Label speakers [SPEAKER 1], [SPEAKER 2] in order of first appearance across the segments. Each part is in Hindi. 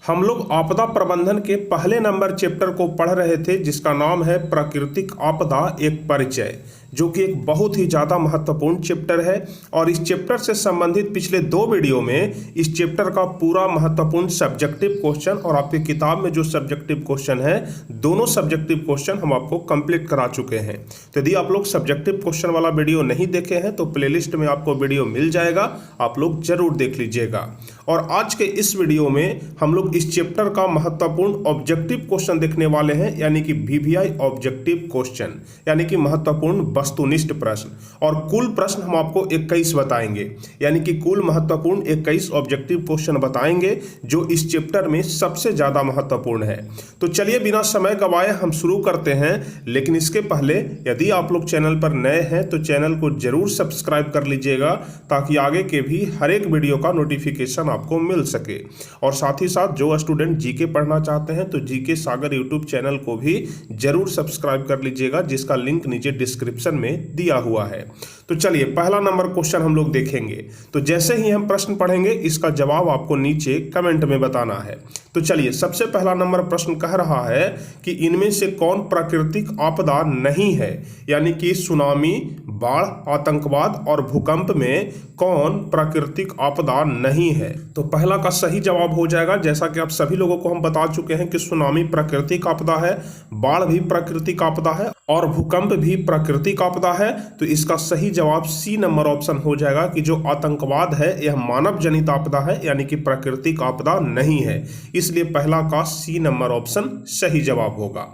[SPEAKER 1] हम लोग आपदा प्रबंधन के पहले नंबर चैप्टर को पढ़ रहे थे जिसका नाम है प्राकृतिक आपदा एक परिचय, जो कि एक बहुत ही ज़्यादा महत्वपूर्ण चैप्टर है। और इस चैप्टर से संबंधित पिछले 2 वीडियो में इस चैप्टर का पूरा महत्वपूर्ण सब्जेक्टिव क्वेश्चन और आपकी किताब में जो सब्जेक्टिव क्वेश्चन है, दोनों सब्जेक्टिव क्वेश्चन हम आपको कंप्लीट करा चुके हैं। तो यदि आप लोग सब्जेक्टिव क्वेश्चन वाला वीडियो नहीं देखे हैं तो प्लेलिस्ट में आपको वीडियो मिल जाएगा, आप लोग जरूर देख लीजिएगा। और आज के इस वीडियो में हम लोग इस चैप्टर का महत्वपूर्ण ऑब्जेक्टिव क्वेश्चन देखने वाले हैं, यानी कि वीवीआई ऑब्जेक्टिव क्वेश्चन, यानी कि महत्वपूर्ण वस्तुनिष्ठ प्रश्न। और कुल प्रश्न हम आपको 21 बताएंगे, यानी कि कुल महत्वपूर्ण 21 ऑब्जेक्टिव क्वेश्चन बताएंगे जो इस चैप्टर में सबसे ज्यादा महत्वपूर्ण है। तो चलिए बिना समय गवाए हम शुरू करते हैं। लेकिन इसके पहले यदि आप लोग चैनल पर नए हैं तो चैनल को जरूर सब्सक्राइब कर लीजिएगा, ताकि आगे के भी हर एक वीडियो का नोटिफिकेशन आपको मिल सके। और साथ ही साथ जो स्टूडेंट जीके पढ़ना चाहते हैं तो जीके सागर यूट्यूब चैनल को भी जरूर सब्सक्राइब कर लीजिएगा, जिसका लिंक नीचे डिस्क्रिप्शन में दिया हुआ है। तो चलिए पहला नंबर क्वेश्चन हम लोग देखेंगे। तो जैसे ही हम प्रश्न पढ़ेंगे इसका जवाब आपको नीचे कमेंट में बताना है। तो चलिए सबसे पहला नंबर प्रश्न कह रहा है कि इनमें से कौन प्राकृतिक आपदा नहीं है, यानी कि सुनामी, बाढ़, आतंकवाद और भूकंप में कौन प्राकृतिक आपदा नहीं है। तो पहला का सही जवाब हो जाएगा, जैसा कि आप सभी लोगों को हम बता चुके हैं कि सुनामी प्राकृतिक आपदा है, बाढ़ भी प्राकृतिक आपदा है और भूकंप भी प्राकृतिक आपदा है। तो इसका सही जवाब सी नंबर ऑप्शन हो जाएगा कि जो आतंकवाद है यह मानव जनित आपदा है, यानी कि प्राकृतिक आपदा नहीं है। इसलिए पहला का सी नंबर ऑप्शन सही जवाब होगा।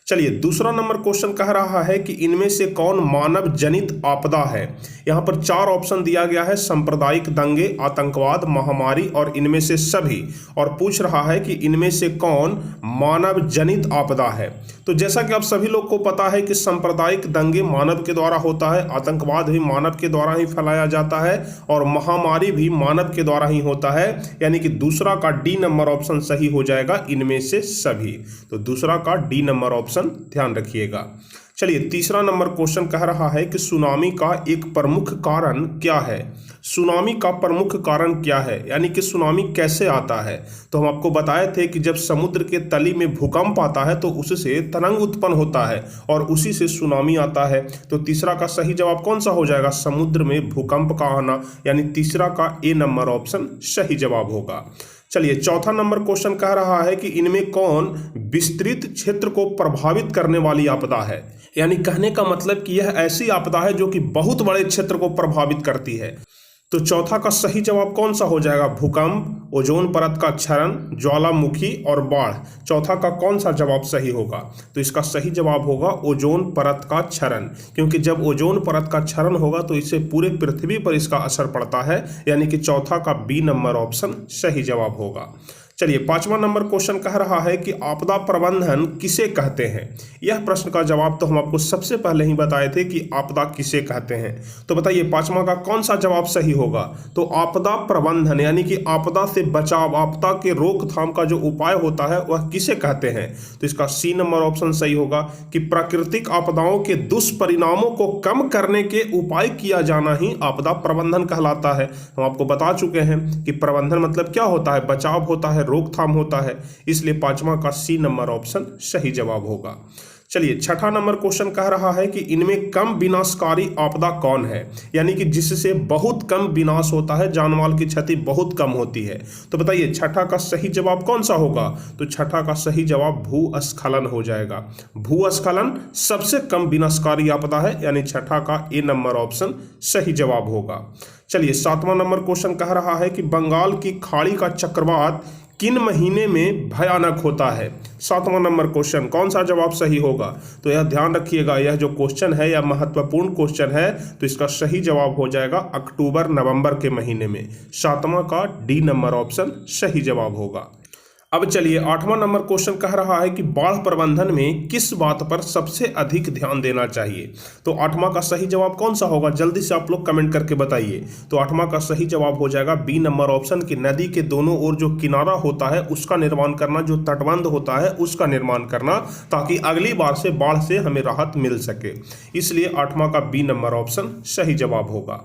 [SPEAKER 1] चलिए दूसरा नंबर क्वेश्चन कह रहा है कि इनमें से कौन मानव जनित आपदा है। यहाँ पर 4 ऑप्शन दिया गया है, सांप्रदायिक दंगे, आतंकवाद, महामारी और इनमें से सभी। और पूछ रहा है कि इनमें से कौन मानव जनित आपदा है। तो जैसा कि आप सभी लोग को पता है कि सांप्रदायिक दंगे मानव के द्वारा होता है, आतंकवाद भी मानव के द्वारा ही फैलाया जाता है और महामारी भी मानव के द्वारा ही होता है, यानी कि दूसरा का डी नंबर ऑप्शन सही हो जाएगा, इनमें से सभी। तो दूसरा का डी नंबर ऑप्शन ध्यान रखिएगा। चलिए तीसरा नंबर क्वेश्चन कह रहा है कि सुनामी का एक प्रमुख कारण क्या है। सुनामी का प्रमुख कारण क्या है, यानी कि सुनामी कैसे आता है। तो हम आपको बताए थे कि जब समुद्र के तली में भूकंप आता है तो उससे तरंग उत्पन्न होता है और उसी से सुनामी आता है। तो तीसरा का सही जवाब कौन सा हो जाएगा, समुद्र में भूकंप का आना, यानी तीसरा का ए नंबर ऑप्शन सही जवाब होगा। चलिए चौथा नंबर क्वेश्चन कह रहा है कि इनमें कौन विस्तृत क्षेत्र को प्रभावित करने वाली आपदा है, यानी कहने का मतलब कि यह ऐसी आपदा है जो कि बहुत बड़े क्षेत्र को प्रभावित करती है। तो चौथा का सही जवाब कौन सा हो जाएगा, भूकंप, ओजोन परत का क्षरण, ज्वालामुखी और बाढ़। चौथा का कौन सा जवाब सही होगा। तो इसका सही जवाब होगा ओजोन परत का क्षरण, क्योंकि जब ओजोन परत का क्षरण होगा तो इससे पूरे पृथ्वी पर इसका असर पड़ता है, यानी कि चौथा का बी नंबर ऑप्शन सही जवाब होगा। चलिए पांचवा नंबर क्वेश्चन कह रहा है कि आपदा प्रबंधन किसे कहते हैं। यह प्रश्न का जवाब तो हम आपको सबसे पहले ही बताए थे कि आपदा किसे कहते हैं। तो बताइए पांचवा का कौन सा जवाब सही होगा। तो आपदा प्रबंधन यानी कि आपदा से बचाव, आपदा के रोकथाम का जो उपाय होता है वह किसे कहते हैं। तो इसका सी नंबर ऑप्शन सही होगा कि प्राकृतिक आपदाओं के दुष्परिणामों को कम करने के उपाय किया जाना ही आपदा प्रबंधन कहलाता है। हम आपको बता चुके हैं कि प्रबंधन मतलब क्या होता है, बचाव होता है, रोकथाम होता है। इसलिए पांचवा का सी नंबर ऑप्शन सही जवाब होगा। चलिए छठा नंबर क्वेश्चन कह रहा है कि इनमें कम विनाशकारी आपदा कौन है, यानी कि जिससे बहुत कम विनाश होता है, जानमाल की क्षति बहुत कम होती है। तो बताइए छठा का सही जवाब कौन सा होगा। तो छठा का सही जवाब भूस्खलन हो जाएगा। भूस्खलन सबसे कम विनाशकारी आपदा है, यानी छठा का ए नंबर ऑप्शन सही जवाब होगा। चलिए सातवां नंबर क्वेश्चन कह रहा है कि बंगाल की खाड़ी का चक्रवात किन महीने में भयानक होता है। सातवां नंबर क्वेश्चन कौन सा जवाब सही होगा। तो यह ध्यान रखिएगा, यह जो क्वेश्चन है यह महत्वपूर्ण क्वेश्चन है। तो इसका सही जवाब हो जाएगा अक्टूबर नवंबर के महीने में। सातवां का डी नंबर ऑप्शन सही जवाब होगा। अब चलिए आठवां नंबर क्वेश्चन कह रहा है कि बाढ़ प्रबंधन में किस बात पर सबसे अधिक ध्यान देना चाहिए। तो आठवां का सही जवाब कौन सा होगा, जल्दी से आप लोग कमेंट करके बताइए। तो आठवां का सही जवाब हो जाएगा बी नंबर ऑप्शन कि नदी के दोनों ओर जो किनारा होता है उसका निर्माण करना, जो तटबंध होता है उसका निर्माण करना, ताकि अगली बार से बाढ़ से हमें राहत मिल सके। इसलिए आठवां का बी नंबर ऑप्शन सही जवाब होगा।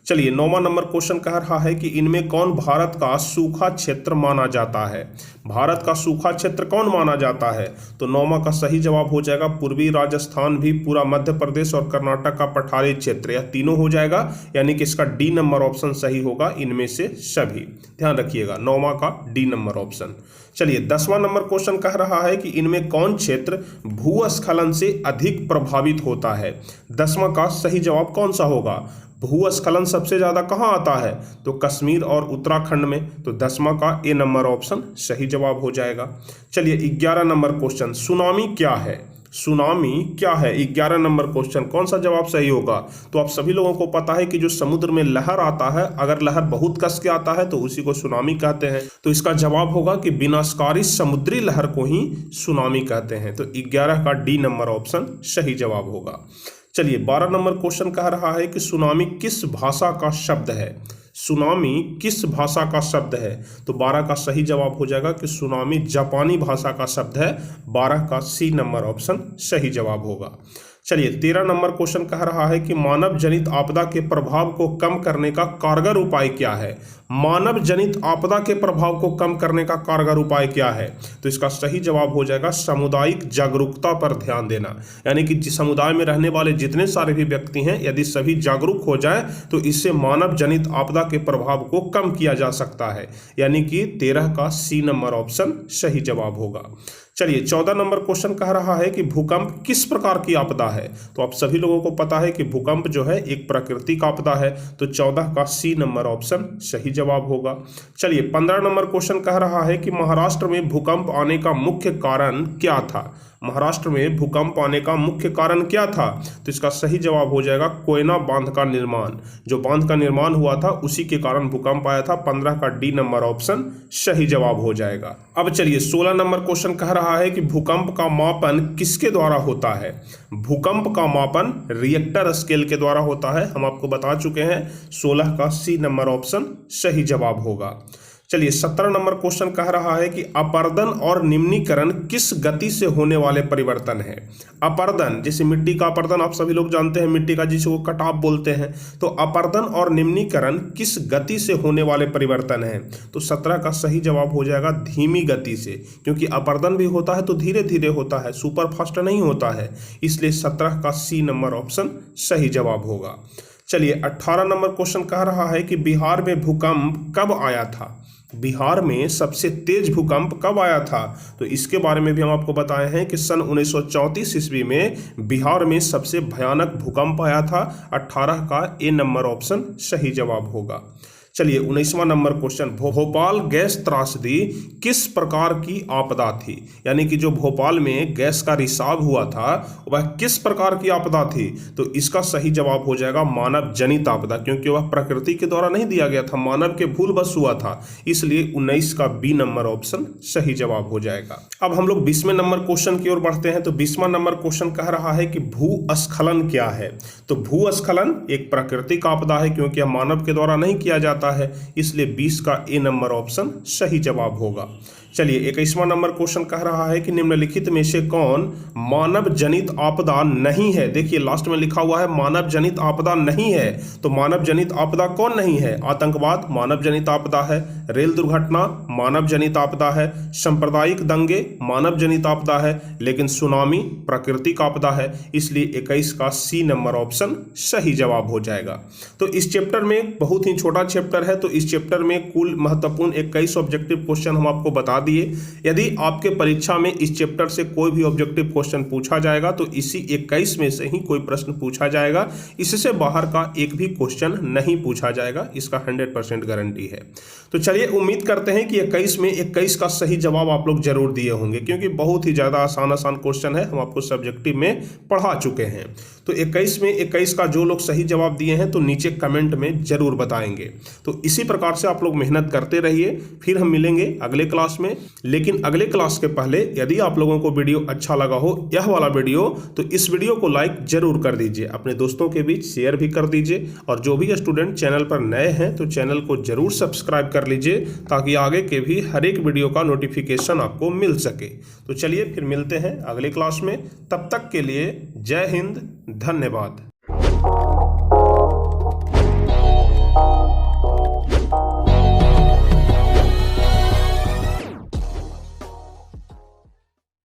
[SPEAKER 1] चलिए 9वां नंबर क्वेश्चन कह रहा है कि इनमें कौन भारत का सूखा क्षेत्र माना जाता है। भारत का सूखा क्षेत्र कौन माना जाता है? तो 9वां का सही जवाब हो जाएगा पूर्वी राजस्थान भी, पूरा मध्य प्रदेश और कर्नाटक का पठारी क्षेत्र, यह तीनों हो जाएगा। यानी कि इसका डी नंबर ऑप्शन सही होगा इनमें से सभी। ध्यान रखिएगा 9वां का डी नंबर ऑप्शन। चलिए 10वां नंबर क्वेश्चन कह रहा है कि इनमें कौन क्षेत्र भूस्खलन से अधिक प्रभावित होता है। 10वां का सही जवाब कौन सा होगा? भूस्खलन सबसे ज्यादा कहाँ आता है? तो कश्मीर और उत्तराखंड में। तो 10वां का ए नंबर ऑप्शन सही जवाब हो जाएगा। चलिए 11 नंबर क्वेश्चन, सुनामी क्या है? सुनामी क्या है? 11 नंबर क्वेश्चन, कौन सा जवाब सही होगा? तो आप सभी लोगों को पता है कि जो समुद्र में लहर आता है, अगर लहर बहुत कस के आता है तो उसी को सुनामी कहते हैं। तो इसका जवाब होगा कि विनाशकारी समुद्री लहर को ही सुनामी कहते हैं। तो 11 का डी नंबर ऑप्शन सही जवाब होगा। चलिए 12 नंबर क्वेश्चन कह रहा है कि सुनामी किस भाषा का शब्द है। सुनामी किस भाषा का शब्द है? तो 12 का सही जवाब हो जाएगा कि सुनामी जापानी भाषा का शब्द है। 12 का सी नंबर ऑप्शन सही जवाब होगा। चलिए 13 नंबर क्वेश्चन कह रहा है कि मानव जनित आपदा के प्रभाव को कम करने का कारगर उपाय क्या है। मानव जनित आपदा के प्रभाव को कम करने का कारगर उपाय क्या है? तो इसका सही जवाब हो जाएगा सामुदायिक जागरूकता पर ध्यान देना। यानी कि जिस समुदाय में रहने वाले जितने सारे भी व्यक्ति हैं, यदि सभी जागरूक हो जाएं तो इससे मानव जनित आपदा के प्रभाव को कम किया जा सकता है। यानी कि 13 का सी नंबर ऑप्शन सही जवाब होगा। चलिए 14 नंबर क्वेश्चन कह रहा है कि भूकंप किस प्रकार की आपदा है। तो आप सभी लोगों को पता है कि भूकंप जो है एक प्राकृतिक आपदा है। तो 14 का सी नंबर ऑप्शन सही जवाब होगा। चलिए 15 नंबर क्वेश्चन कह रहा है कि महाराष्ट्र में भूकंप आने का मुख्य कारण क्या था। महाराष्ट्र में भूकंप आने का मुख्य कारण क्या था? तो इसका सही जवाब हो जाएगा कोयना बांध का निर्माण। जो बांध का निर्माण हुआ था उसी के कारण भूकंप आया था। 15 का डी नंबर ऑप्शन सही जवाब हो जाएगा। अब चलिए 16 नंबर क्वेश्चन कह रहा है कि भूकंप का मापन किसके द्वारा होता है। भूकंप का मापन रिएक्टर स्केल के द्वारा होता है, हम आपको बता चुके हैं। 16 का सी नंबर ऑप्शन सही जवाब होगा। चलिए 17 नंबर क्वेश्चन कह रहा है कि अपर्दन और निम्नीकरण किस गति से होने वाले परिवर्तन है। अपर्दन, जैसे मिट्टी का अपर्दन आप सभी लोग जानते हैं, मिट्टी का जिसे वो कटाव बोलते हैं। तो अपर्दन और निम्नीकरण किस गति से होने वाले परिवर्तन है। तो 17 का सही जवाब हो जाएगा धीमी गति से, क्योंकि अपर्दन भी होता है तो धीरे धीरे होता है, सुपर फास्ट नहीं होता है। इसलिए 17 का सी नंबर ऑप्शन सही जवाब होगा। चलिए 18 नंबर क्वेश्चन कह रहा है कि बिहार में भूकंप कब आया था। बिहार में सबसे तेज भूकंप कब आया था। तो इसके बारे में भी हम आपको बताए हैं कि सन 1934 ईस्वी में बिहार में सबसे भयानक भूकंप आया था। 18 का ए नंबर ऑप्शन सही जवाब होगा। चलिए 19वां नंबर क्वेश्चन, भोपाल गैस त्रासदी किस प्रकार की आपदा थी। यानी कि जो भोपाल में गैस का रिसाव हुआ था वह किस प्रकार की आपदा थी। तो इसका सही जवाब हो जाएगा मानव जनित आपदा, क्योंकि वह प्रकृति के द्वारा नहीं दिया गया था, मानव के भूलवश हुआ था। इसलिए 19 का बी नंबर ऑप्शन सही जवाब हो जाएगा। अब हम लोग 20वें नंबर क्वेश्चन की ओर बढ़ते हैं। तो 20वां नंबर क्वेश्चन कह रहा है कि भूस्खलन क्या है। तो भूस्खलन एक प्राकृतिक आपदा है, क्योंकि यह मानव के द्वारा नहीं किया जाता है। इसलिए 20 का ए नंबर ऑप्शन सही जवाब होगा। चलिए 21वां नंबर क्वेश्चन कह रहा है कि निम्नलिखित में से कौन मानव जनित आपदा नहीं है। देखिए लास्ट में लिखा हुआ है मानव जनित आपदा नहीं है। तो मानव जनित आपदा कौन नहीं है। आतंकवाद मानव जनित आपदा है, रेल दुर्घटना मानव जनित आपदा है, सांप्रदायिक दंगे मानव जनित आपदा है, लेकिन सुनामी प्राकृतिक आपदा है। इसलिए 21 का सी नंबर ऑप्शन सही जवाब हो जाएगा। तो इस चैप्टर में बहुत ही छोटा चैप्टर है, तो इस चैप्टर में कुल महत्वपूर्ण 21 ऑब्जेक्टिव क्वेश्चन हम आपको बता दिए। यदि आपके परीक्षा में इस चैप्टर से कोई भी ऑब्जेक्टिव क्वेश्चन पूछा जाएगा तो इसी 21 में से ही कोई प्रश्न पूछा जाएगा। इससे बाहर का एक भी क्वेश्चन नहीं पूछा जाएगा, इसका 100% गारंटी है। तो चलिए उम्मीद करते हैं कि 21 में 21 का सही जवाब आप लोग जरूर दिए होंगे, क्योंकि बहुत ही ज़्यादा आसान क्वेश्चन है, हम आपको सब्जेक्टिव में पढ़ा चुके हैं। तो 21 में 21 का जो लोग सही जवाब दिए हैं तो नीचे कमेंट में जरूर बताएंगे। तो इसी प्रकार से आप लोग मेहनत करते रहिए, फिर हम मिलेंगे अगले क्लास में। लेकिन अगले क्लास के पहले यदि आप लोगों को वीडियो अच्छा लगा हो, यह वाला वीडियो, तो इस वीडियो को लाइक जरूर कर दीजिए, अपने दोस्तों के बीच शेयर भी कर दीजिए। और जो भी स्टूडेंट चैनल पर नए हैं तो चैनल को जरूर सब्सक्राइब कर लीजिए, ताकि आगे के भी हर एक वीडियो का नोटिफिकेशन आपको मिल सके। तो चलिए फिर मिलते हैं अगले क्लास में, तब तक के लिए जय हिंद, धन्यवाद।